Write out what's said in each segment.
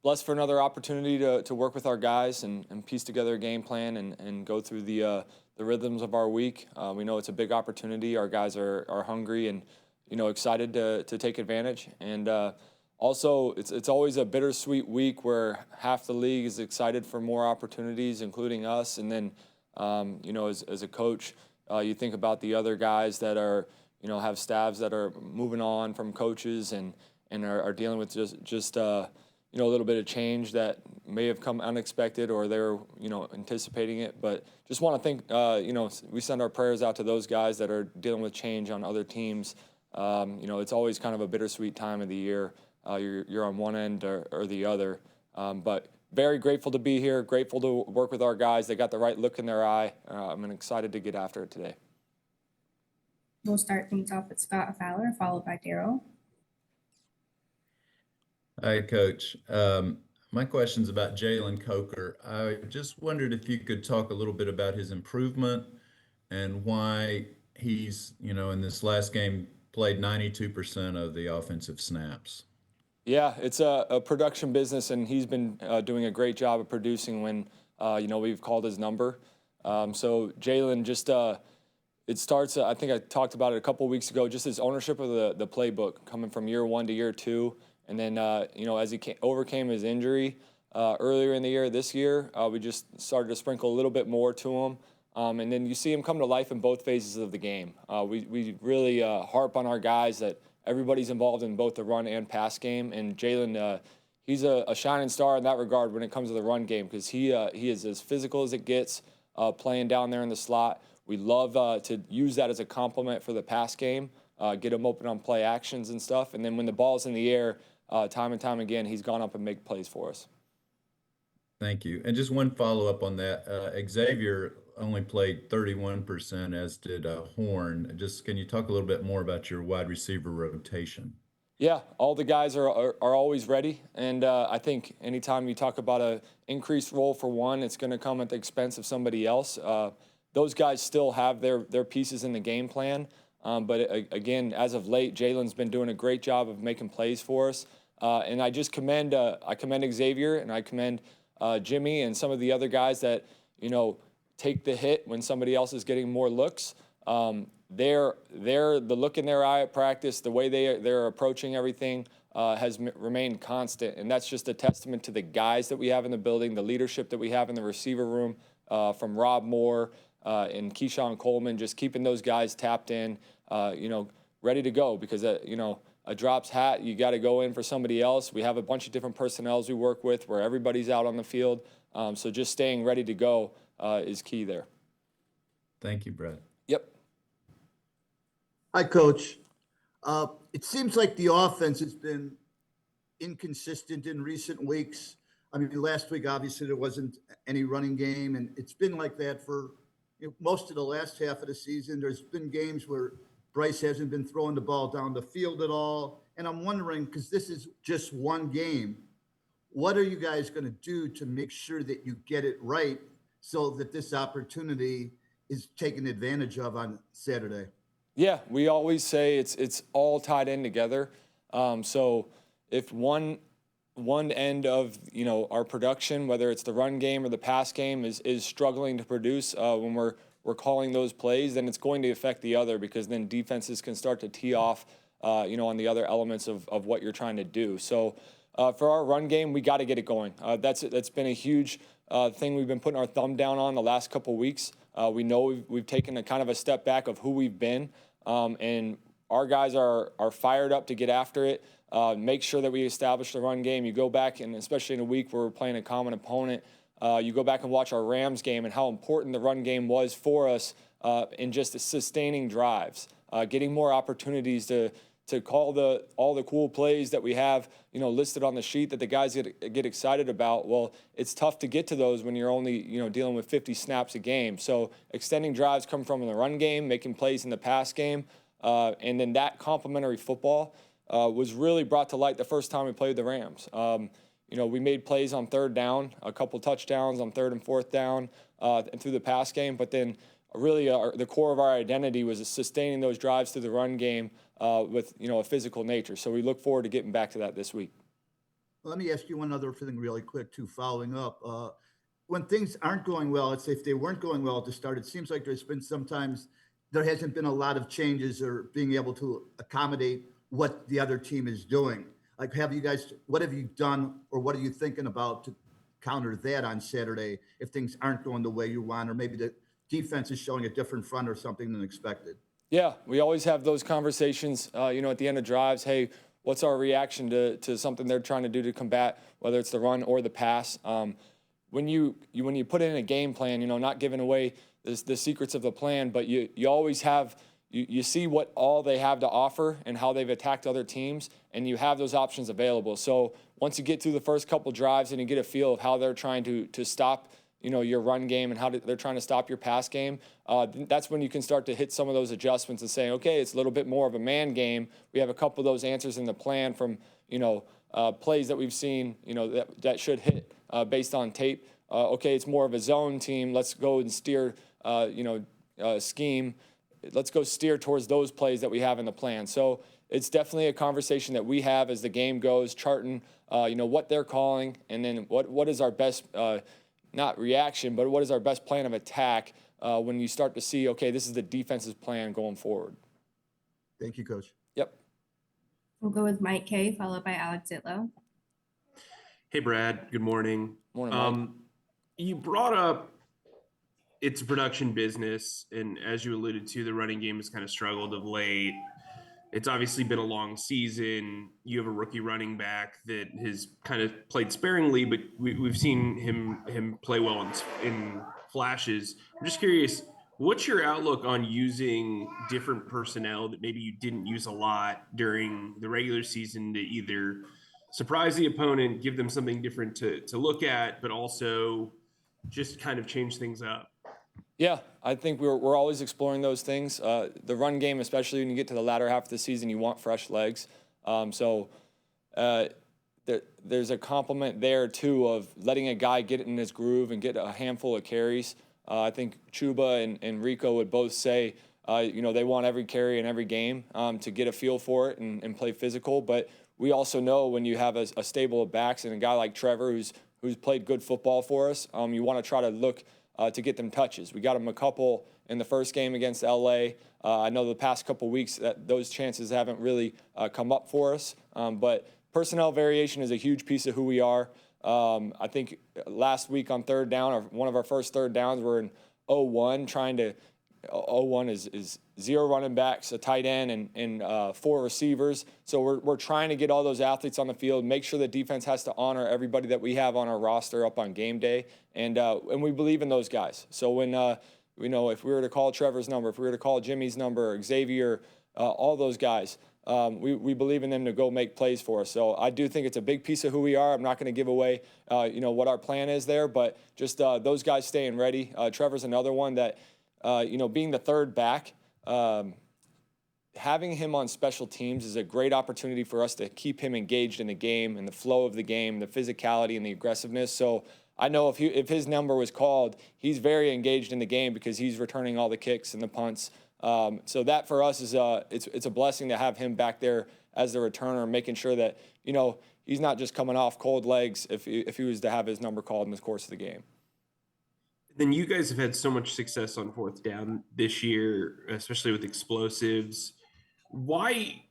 blessed for another opportunity to work with our guys and piece together a game plan and go through the rhythms of our week. We know it's a big opportunity. Our guys are hungry and excited to take advantage. And also, it's always a bittersweet week where half the league is excited for more opportunities, including us. And then, as a coach, you think about the other guys that are, have staffs that are moving on from coaches and are dealing with just a little bit of change that may have come unexpected or they were, anticipating it. But just want to think, we send our prayers out to those guys that are dealing with change on other teams. It's always kind of a bittersweet time of the year. You're on one end or the other. But very grateful to be here, grateful to work with our guys. They got the right look in their eye. I'm excited to get after it today. We'll start things off with Scott Fowler, followed by Daryl. Hi, Coach. My question's about Jalen Coker. I just wondered if you could talk a little bit about his improvement and why he's, in this last game played 92% of the offensive snaps. Yeah, it's a production business, and he's been doing a great job of producing when, we've called his number. So Jalen just it starts, I think I talked about it a couple weeks ago, just his ownership of the playbook coming from year one to year two. And then, as he overcame his injury earlier in the year, this year, we just started to sprinkle a little bit more to him. And then you see him come to life in both phases of the game. We really harp on our guys that everybody's involved in both the run and pass game. And Jalen, he's a shining star in that regard when it comes to the run game because he is as physical as it gets playing down there in the slot. We love to use that as a complement for the pass game, get him open on play actions and stuff. And then when the ball's in the air, time and time again, he's gone up and make plays for us. Thank you. And just one follow-up on that. Xavier only played 31%, as did Horn. Just can you talk a little bit more about your wide receiver rotation? Yeah, all the guys are always ready. And I think anytime you talk about an increased role for one, it's going to come at the expense of somebody else. Those guys still have their pieces in the game plan. But again, as of late, Jalen's been doing a great job of making plays for us. And I just commend Xavier and I commend Jimmy and some of the other guys that, take the hit when somebody else is getting more looks. The look in their eye at practice, the way they're approaching everything has remained constant. And that's just a testament to the guys that we have in the building, the leadership that we have in the receiver room, from Rob Moore and Keyshawn Coleman, just keeping those guys tapped in, ready to go because, a drops hat, you got to go in for somebody else. We have a bunch of different personnels we work with where everybody's out on the field. So just staying ready to go is key there. Thank you, Brett. Yep. Hi, Coach. It seems like the offense has been inconsistent in recent weeks. I mean, last week, obviously, there wasn't any running game, and it's been like that for most of the last half of the season. There's been games where Bryce hasn't been throwing the ball down the field at all. And I'm wondering, because this is just one game, what are you guys going to do to make sure that you get it right so that this opportunity is taken advantage of on Saturday? Yeah, we always say it's all tied in together. So if one end of our production, whether it's the run game or the pass game, is struggling to produce when we're calling those plays, then it's going to affect the other because then defenses can start to tee off, on the other elements of what you're trying to do. So for our run game, we got to get it going. That's been a huge thing we've been putting our thumb down on the last couple weeks. We know we've taken a kind of a step back of who we've been, and our guys are fired up to get after it. Make sure that we establish the run game. You go back, and especially in a week where we're playing a common opponent, you go back and watch our Rams game and how important the run game was for us in just sustaining drives, getting more opportunities to call all the cool plays that we have, listed on the sheet that the guys get excited about. Well, it's tough to get to those when you're only, dealing with 50 snaps a game. So extending drives come from the run game, making plays in the pass game, and then that complementary football was really brought to light the first time we played the Rams. We made plays on third down, a couple touchdowns on third and fourth down and through the pass game, but then really the core of our identity was sustaining those drives through the run game with a physical nature. So we look forward to getting back to that this week. Let me ask you one other thing really quick too, following up. When things aren't going well, let's say if they weren't going well at the start, it seems like there's been sometimes there hasn't been a lot of changes or being able to accommodate what the other team is doing. Like, what have you done or what are you thinking about to counter that on Saturday if things aren't going the way you want, or maybe the defense is showing a different front or something than expected? Yeah, we always have those conversations, at the end of drives. Hey, what's our reaction to something they're trying to do to combat, whether it's the run or the pass? When you put in a game plan, not giving away the secrets of the plan, but you always have you see what all they have to offer and how they've attacked other teams, and you have those options available. So once you get through the first couple drives and you get a feel of how they're trying to stop your run game and how they're trying to stop your pass game, that's when you can start to hit some of those adjustments and say, okay, it's a little bit more of a man game. We have a couple of those answers in the plan from plays that we've seen that should hit based on tape. Okay, it's more of a zone team. Let's go and steer scheme. Let's go steer towards those plays that we have in the plan. So it's definitely a conversation that we have as the game goes, charting what they're calling, and then what is our best not reaction, but what is our best plan of attack when you start to see, okay, this is the defense's plan going forward. Thank you, Coach. Yep. We'll go with Mike Kay, followed by Alex Zitlow. Hey, Brad. Good morning. Morning, Mike. You brought up it's a production business, and as you alluded to, the running game has kind of struggled of late. It's obviously been a long season. You have a rookie running back that has kind of played sparingly, but we've seen him play well in flashes. I'm just curious, what's your outlook on using different personnel that maybe you didn't use a lot during the regular season to either surprise the opponent, give them something different to look at, but also just kind of change things up? Yeah, I think we're always exploring those things. The run game, especially when you get to the latter half of the season, you want fresh legs. There's a compliment there, too, of letting a guy get in his groove and get a handful of carries. I think Chuba and Rico would both say, they want every carry in every game to get a feel for it and play physical. But we also know when you have a stable of backs and a guy like Trevor who's played good football for us, you want to try to look to get them touches. We got him a couple in the first game against LA. I know the past couple weeks that those chances haven't really come up for us. But personnel variation is a huge piece of who we are. I think last week on third down, or one of our first third downs, we're in 0-1 trying to. 0-1 is 0 running backs, a tight end, and 4 receivers. So we're trying to get all those athletes on the field, make sure the defense has to honor everybody that we have on our roster up on game day, and we believe in those guys. So when if we were to call Trevor's number, if we were to call Jimmy's number, Xavier, all those guys, we believe in them to go make plays for us. So I do think it's a big piece of who we are. I'm not going to give away what our plan is there, but just those guys staying ready. Trevor's another one that. Being the third back, having him on special teams is a great opportunity for us to keep him engaged in the game and the flow of the game, the physicality and the aggressiveness. So I know if his number was called, he's very engaged in the game because he's returning all the kicks and the punts. So that for us is it's a blessing to have him back there as the returner, making sure that he's not just coming off cold legs if he was to have his number called in the course of the game. Then you guys have had so much success on fourth down this year, especially with explosives. Why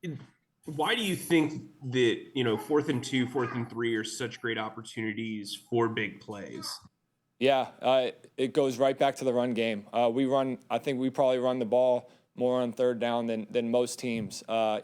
do you think that 4th and 2, 4th and 3 are such great opportunities for big plays? Yeah, it goes right back to the run game. I think we probably run the ball more on third down than most teams. 4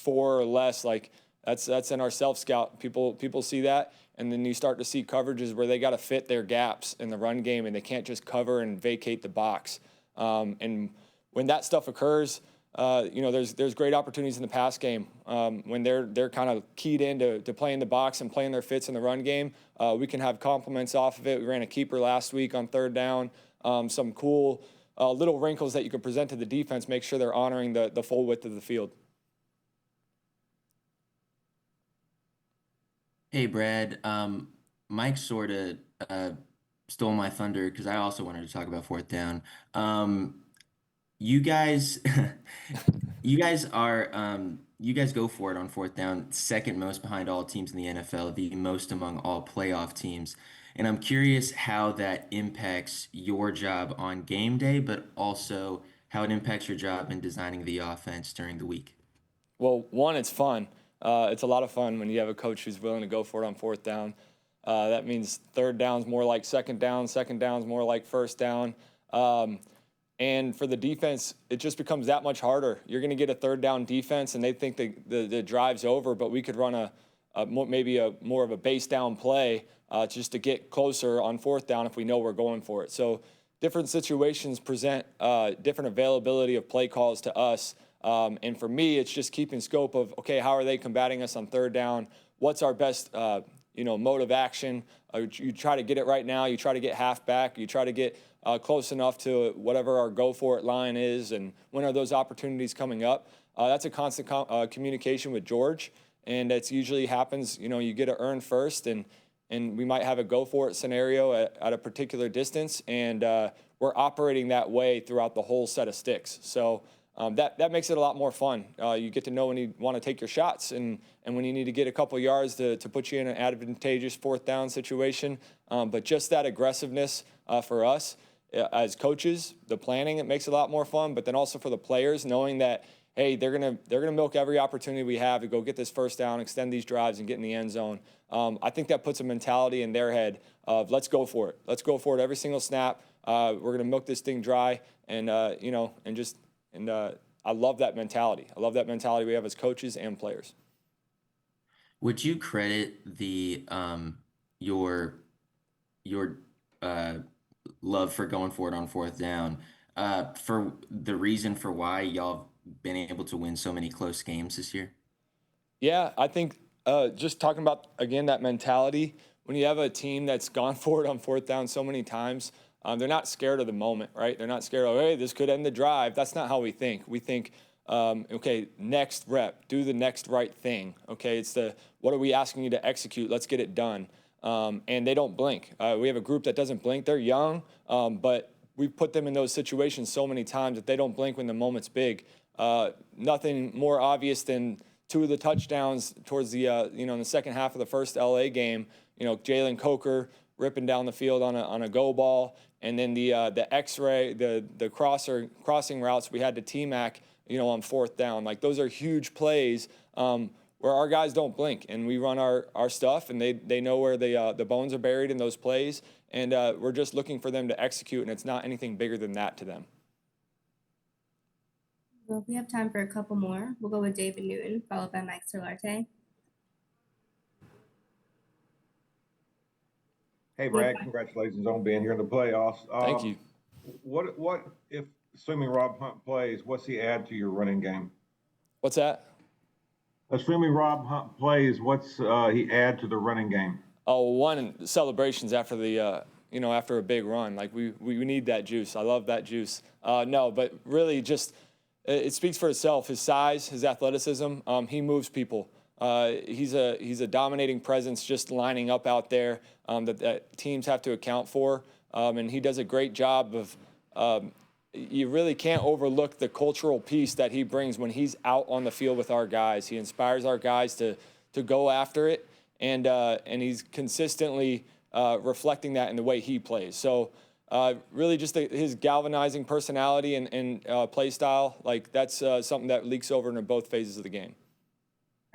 or less, like that's in our self scout. People see that. And then you start to see coverages where they got to fit their gaps in the run game, and they can't just cover and vacate the box. And when that stuff occurs, there's great opportunities in the pass game when they're kind of keyed into playing the box and playing their fits in the run game. We can have compliments off of it. We ran a keeper last week on third down. Some cool little wrinkles that you can present to the defense, make sure they're honoring the full width of the field. Hey, Brad. Mike sort of stole my thunder because I also wanted to talk about fourth down. You guys are you guys go for it on fourth down, second most behind all teams in the NFL, the most among all playoff teams. And I'm curious how that impacts your job on game day, but also how it impacts your job in designing the offense during the week. Well, one, it's fun. It's a lot of fun when you have a coach who's willing to go for it on fourth down. That means third down's more like second down's more like first down. And for the defense, it just becomes that much harder. You're going to get a third down defense, and they think the drive's over, but we could run maybe more of a base down play just to get closer on fourth down if we know we're going for it. So different situations present different availability of play calls to us. And for me, it's just keeping scope of, okay, how are they combating us on third down? What's our best mode of action? You try to get it right now. You try to get half back. You try to get close enough to whatever our go for it line is, and when are those opportunities coming up? That's a constant communication with George, and it's usually happens. You get to earn first, and we might have a go for it scenario at a particular distance, and we're operating that way throughout the whole set of sticks. So that makes it a lot more fun. You get to know when you want to take your shots and when you need to get a couple yards to put you in an advantageous fourth down situation. But just that aggressiveness for us as coaches, the planning, it makes it a lot more fun. But then also for the players, knowing that, hey, they're gonna milk every opportunity we have to go get this first down, extend these drives, and get in the end zone. I think that puts a mentality in their head of let's go for it. Let's go for it every single snap. We're gonna milk this thing dry, and I love that mentality. I love that mentality we have as coaches and players. Would you credit the your love for going for it on fourth down for the reason for why y'all been able to win so many close games this year? Yeah, I think just talking about, again, that mentality, when you have a team that's gone for it on fourth down so many times, they're not scared of the moment, right? They're not scared of, hey, this could end the drive. That's not how we think. We think, okay, next rep, do the next right thing. Okay, it's what are we asking you to execute? Let's get it done. And they don't blink. We have a group that doesn't blink. They're young, but we've put them in those situations so many times that they don't blink when the moment's big. Nothing more obvious than two of the touchdowns towards the in the second half of the first LA game. Jalen Coker ripping down the field on a go ball, and then the X-ray, the crossing routes we had to T-Mac, on fourth down. Like, those are huge plays where our guys don't blink, and we run our stuff, and they know where the bones are buried in those plays, and we're just looking for them to execute, and it's not anything bigger than that to them. Well, we have time for a couple more. We'll go with David Newton, followed by Mike Solarte. Hey, Brad, congratulations on being here in the playoffs. Thank you. What if, assuming Rob Hunt plays, what's he add to your running game? What's that? Assuming Rob Hunt plays, what's he add to the running game? Oh, one, celebrations after after a big run. Like, we need that juice. I love that juice. No, but really just it speaks for itself. His size, his athleticism, he moves people. He's a dominating presence just lining up out there that teams have to account for. And he does a great job of you really can't overlook the cultural piece that he brings when he's out on the field with our guys. He inspires our guys to go after it, and he's consistently reflecting that in the way he plays. So really just his galvanizing personality and play style, like that's something that leaks over into both phases of the game.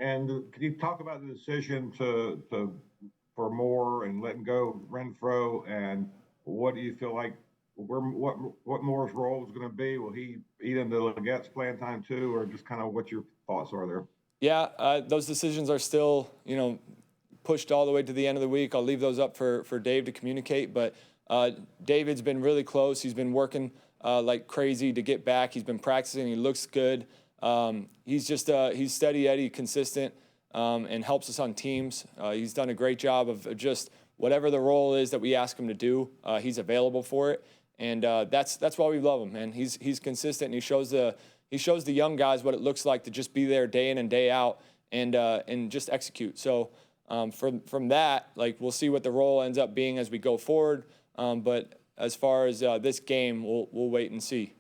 And can you talk about the decision for Moore and letting go Renfro, and what do you feel like what Moore's role is going to be? Will he eat into Legette's playing time too, or just kind of what your thoughts are there? Yeah, those decisions are still pushed all the way to the end of the week. I'll leave those up for Dave to communicate, but David's been really close. He's been working like crazy to get back. He's been practicing. He looks good. He's just he's steady Eddie, consistent, and helps us on teams. He's done a great job of just whatever the role is that we ask him to do. He's available for it, and that's why we love him, man. He's consistent, and he shows the young guys what it looks like to just be there day in and day out and just execute. So from that, like, we'll see what the role ends up being as we go forward. But as far as this game, we'll wait and see.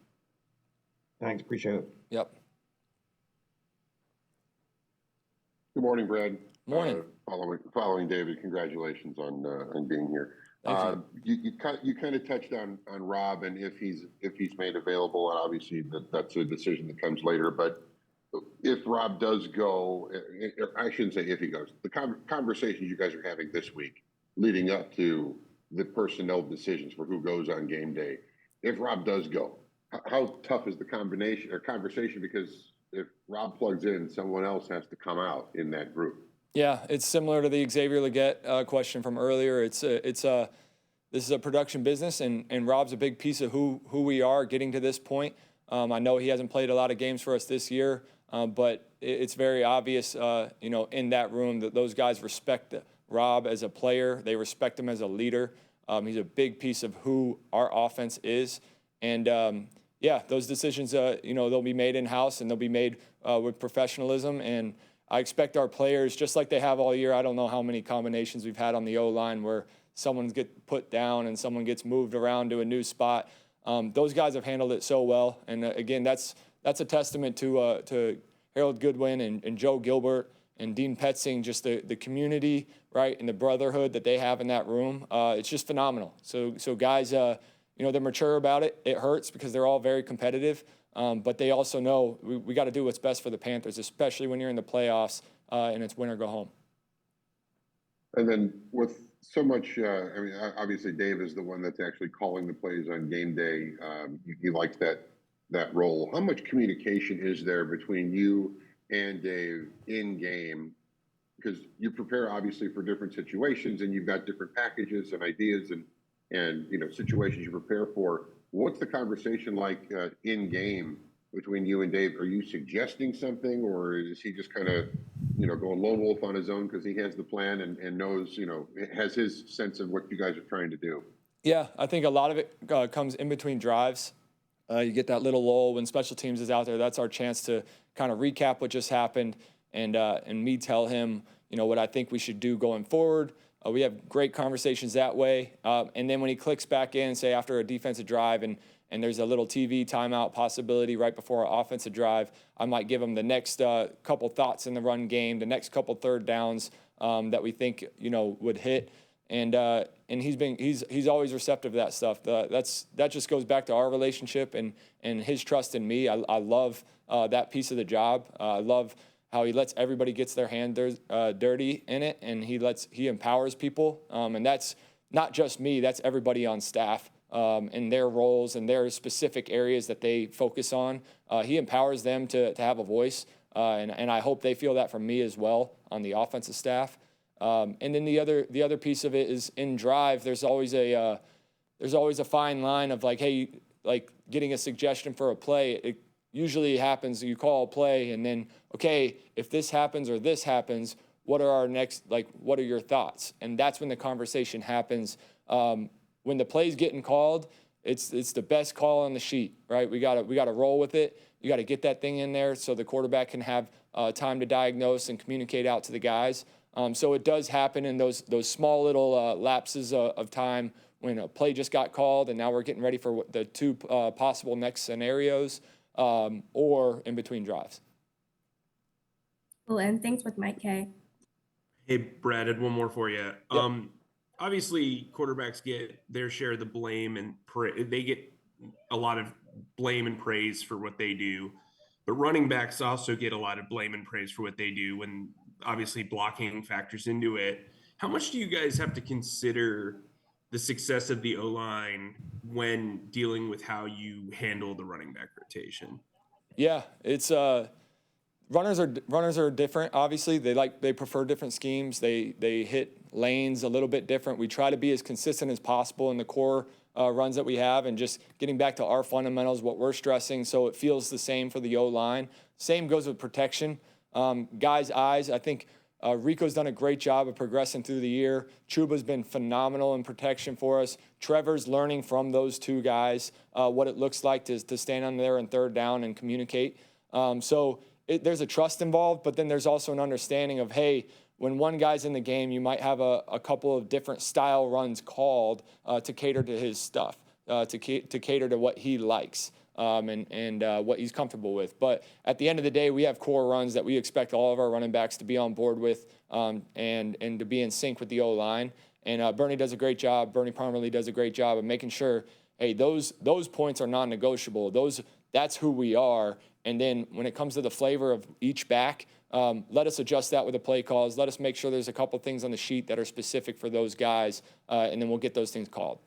Thanks, appreciate it. Yep. Good morning, Brad. Morning. Following David, congratulations on being here. Thank You kind of touched on Rob and if he's made available, and obviously that's a decision that comes later. But if Rob does go, I shouldn't say if he goes. The conversations you guys are having this week, leading up to the personnel decisions for who goes on game day. If Rob does go, how tough is the conversation? Because if Rob plugs in, someone else has to come out in that group. Yeah, it's similar to the Xavier Leggett question from earlier. This is a production business, and Rob's a big piece of who we are getting to this point. I know he hasn't played a lot of games for us this year, but it's very obvious, in that room that those guys respect Rob as a player. They respect him as a leader. He's a big piece of who our offense is, and those decisions, they'll be made in-house and they'll be made with professionalism. And I expect our players, just like they have all year, I don't know how many combinations we've had on the O-line where someone gets put down and someone gets moved around to a new spot. Those guys have handled it so well. And again, that's a testament to Harold Goodwin and Joe Gilbert and Dean Petzing, just the community, right, and the brotherhood that they have in that room. It's just phenomenal. So guys, they're mature about it. It hurts because they're all very competitive. But they also know we got to do what's best for the Panthers, especially when you're in the playoffs and it's win or go home. And then with so much, obviously Dave is the one that's actually calling the plays on game day. He likes that role. How much communication is there between you and Dave in game? Because you prepare obviously for different situations and you've got different packages and ideas and situations you prepare for. What's the conversation like in game between you and Dave? Are you suggesting something, or is he just kind of, going lone wolf on his own because he has the plan and knows, has his sense of what you guys are trying to do? Yeah, I think a lot of it comes in between drives. You get that little lull when special teams is out there. That's our chance to kind of recap what just happened and me tell him, what I think we should do going forward. We have great conversations that way. And then when he clicks back in, say after a defensive drive and there's a little TV timeout possibility right before our offensive drive, I might give him the next couple thoughts in the run game, the next couple third downs that we think, would hit. And he's always receptive to that stuff. That just goes back to our relationship and his trust in me. I love that piece of the job. I love how he lets everybody gets their hand dirty in it, and he empowers people. And that's not just me, that's everybody on staff in their roles and their specific areas that they focus on. He empowers them to have a voice, and I hope they feel that from me as well on the offensive staff. And then the other piece of it is in drive, there's always a fine line of getting a suggestion for a play. It usually happens, you call a play and then, okay, if this happens or this happens, what are our next, what are your thoughts? And that's when the conversation happens. When the play's getting called, it's the best call on the sheet, right? We gotta roll with it. You gotta get that thing in there so the quarterback can have time to diagnose and communicate out to the guys. So it does happen in those small little lapses of time when a play just got called and now we're getting ready for the two possible next scenarios. Or in between drives. We'll end things with Mike K. Hey, Brad, I had one more for you. Yep. Obviously, quarterbacks get their share of the blame and they get a lot of blame and praise for what they do. But running backs also get a lot of blame and praise for what they do when obviously blocking factors into it. How much do you guys have to consider the success of the O-line when dealing with how you handle the running back rotation? Yeah, it's runners are different. Obviously, they prefer different schemes. They hit lanes a little bit different. We try to be as consistent as possible in the core runs that we have, and just getting back to our fundamentals, what we're stressing, so it feels the same for the O-line. Same goes with protection. Guys' eyes, I think. Rico's done a great job of progressing through the year. Chuba's been phenomenal in protection for us. Trevor's learning from those two guys what it looks like to stand on there and third down and communicate. So there's a trust involved, but then there's also an understanding of, hey, when one guy's in the game, you might have a couple of different style runs called to cater to his stuff, to cater to what he likes. and what he's comfortable with. But at the end of the day, we have core runs that we expect all of our running backs to be on board with and to be in sync with the O-line. And Bernie does a great job. Bernie Parmerly does a great job of making sure, hey, those points are non-negotiable. That's who we are. And then when it comes to the flavor of each back, let us adjust that with the play calls. Let us make sure there's a couple things on the sheet that are specific for those guys, and then we'll get those things called.